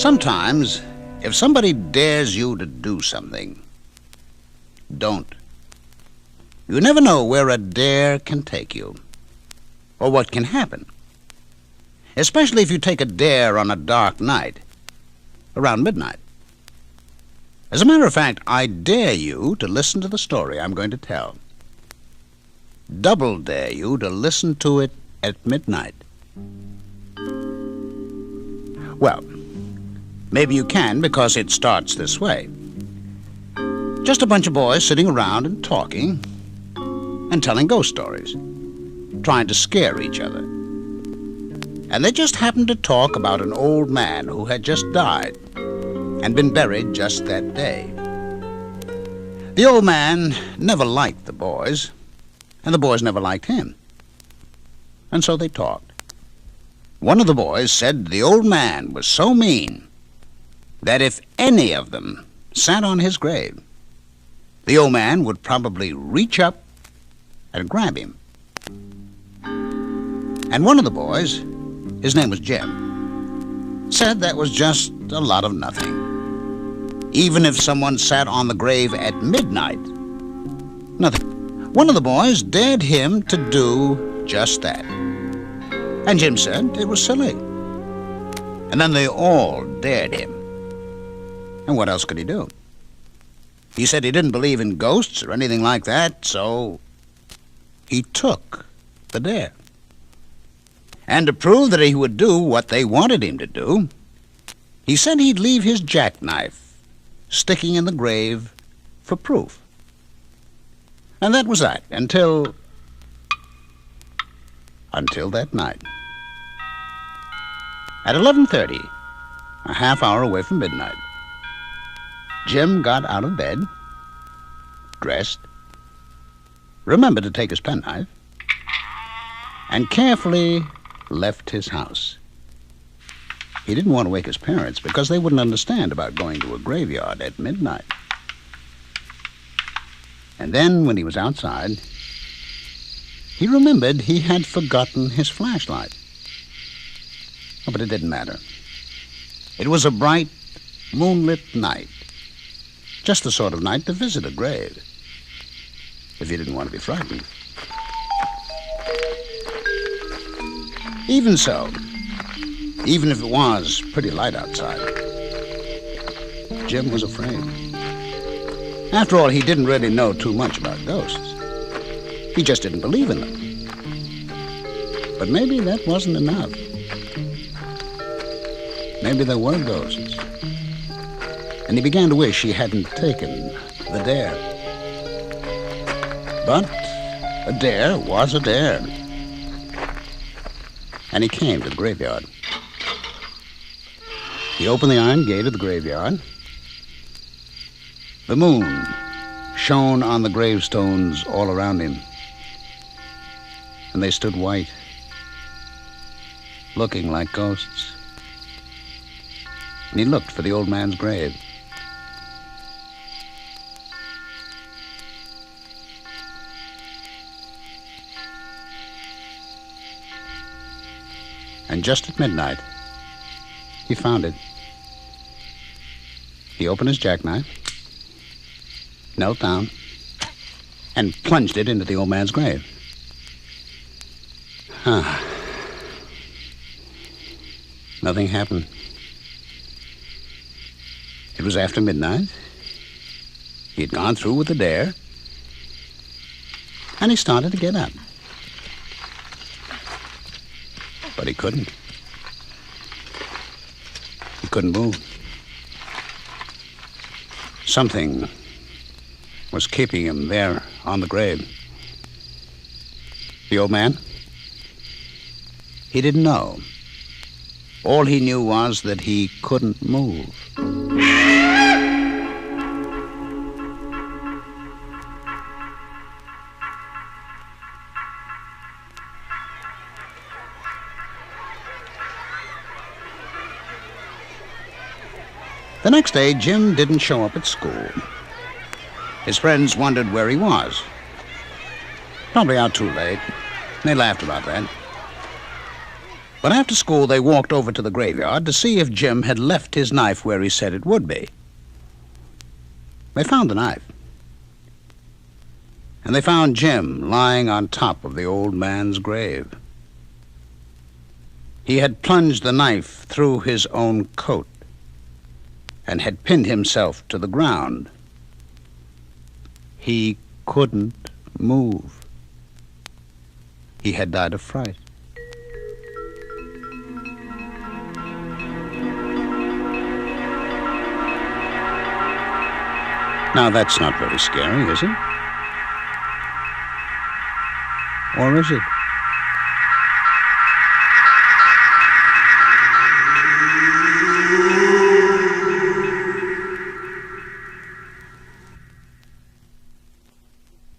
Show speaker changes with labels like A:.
A: Sometimes, if somebody dares you to do something, don't. You never know where a dare can take you, or what can happen. Especially if you take a dare on a dark night, around midnight. As a matter of fact, I dare you to listen to the story I'm going to tell. Double dare you to listen to it at midnight. Well, maybe you can, because it starts this way. Just a bunch of boys sitting around and talking and telling ghost stories, trying to scare each other. And they just happened to talk about an old man who had just died and been buried just that day. The old man never liked the boys, and the boys never liked him. And so they talked. One of the boys said the old man was so mean that if any of them sat on his grave, the old man would probably reach up and grab him. And one of the boys, his name was Jim, said that was just a lot of nothing. Even if someone sat on the grave at midnight, nothing. One of the boys dared him to do just that. And Jim said it was silly. And then they all dared him. And what else could he do? He said he didn't believe in ghosts or anything like that, so he took the dare. And to prove that he would do what they wanted him to do, he said he'd leave his jackknife sticking in the grave for proof. And that was that, until that night. At 11:30, a half hour away from midnight, Jim got out of bed, dressed, remembered to take his penknife, and carefully left his house. He didn't want to wake his parents because they wouldn't understand about going to a graveyard at midnight. And then, when he was outside, he remembered he had forgotten his flashlight. Oh, but it didn't matter. It was a bright, moonlit night. Just the sort of night to visit a grave, if you didn't want to be frightened. Even so, even if it was pretty light outside, Jim was afraid. After all, he didn't really know too much about ghosts. He just didn't believe in them. But maybe that wasn't enough. Maybe there were ghosts. And he began to wish he hadn't taken the dare. But a dare was a dare. And he came to the graveyard. He opened the iron gate of the graveyard. The moon shone on the gravestones all around him. And they stood white, looking like ghosts. And he looked for the old man's grave. And just at midnight, he found it. He opened his jackknife, knelt down, and plunged it into the old man's grave. Nothing happened. It was after midnight. He had gone through with the dare, and he started to get up. But he couldn't. He couldn't move. Something was keeping him there on the grave. The old man? He didn't know. All he knew was that he couldn't move. The next day, Jim didn't show up at school. His friends wondered where he was. Probably out too late. They laughed about that. But after school, they walked over to the graveyard to see if Jim had left his knife where he said it would be. They found the knife. And they found Jim lying on top of the old man's grave. He had plunged the knife through his own coat and had pinned himself to the ground. He couldn't move. He had died of fright. Now, that's not very scary, is it? Or is it?